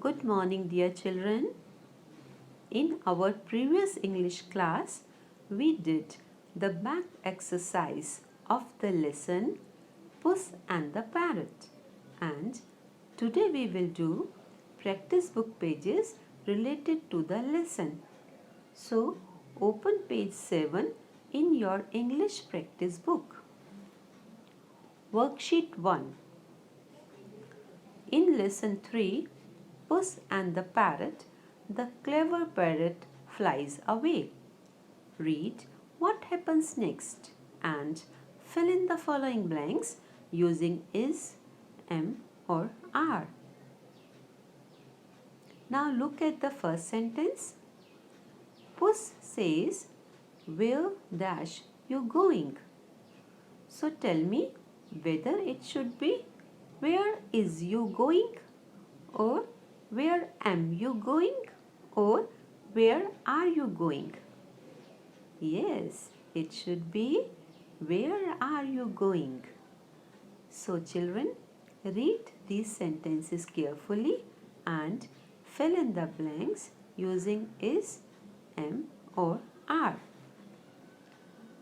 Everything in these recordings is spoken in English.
Good morning, dear children. In our previous English class, we did the back exercise of the lesson Puss and the Parrot. And today we will do practice book pages related to the lesson. So, open page 7 in your English practice book. Worksheet 1. In lesson 3, Puss and the Parrot, the clever parrot flies away. Read what happens next and fill in the following blanks using is, am or are. Now look at the first sentence. Puss says, "Where dash you going?" So tell me whether it should be where is you going, or where am you going, or where are you going? Yes, it should be where are you going? So children, read these sentences carefully and fill in the blanks using is, am or are.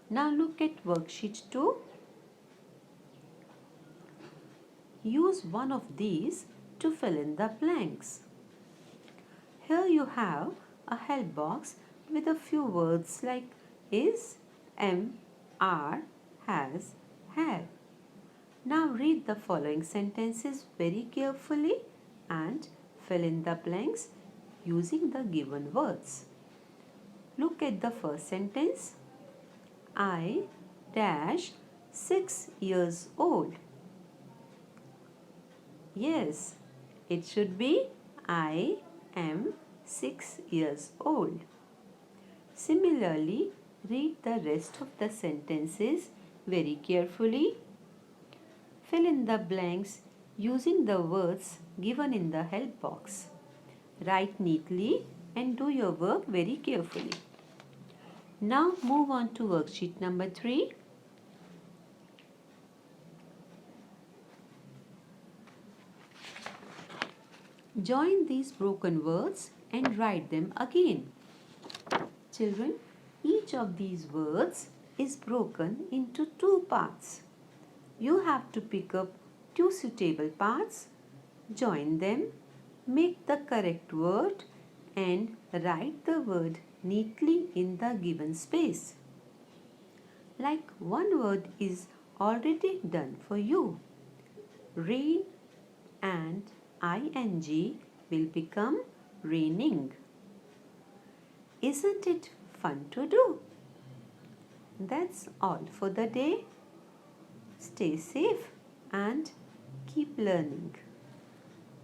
Now look at worksheet 2. Use one of these to fill in the blanks. Here you have a help box with a few words like is, am, are, has, have. Now read the following sentences very carefully and fill in the blanks using the given words. Look at the first sentence. I dash 6 years old. Yes, it should be I am 6 years old. Similarly, read the rest of the sentences very carefully. Fill in the blanks using the words given in the help box. Write neatly and do your work very carefully. Now move on to worksheet number 3. Join these broken words and write them again. Children, each of these words is broken into 2 parts. You have to pick up 2 suitable parts, join them, make the correct word and write the word neatly in the given space. Like one word is already done for you. Rain and ing will become raining. Isn't it fun to do? That's all for the day. Stay safe and keep learning.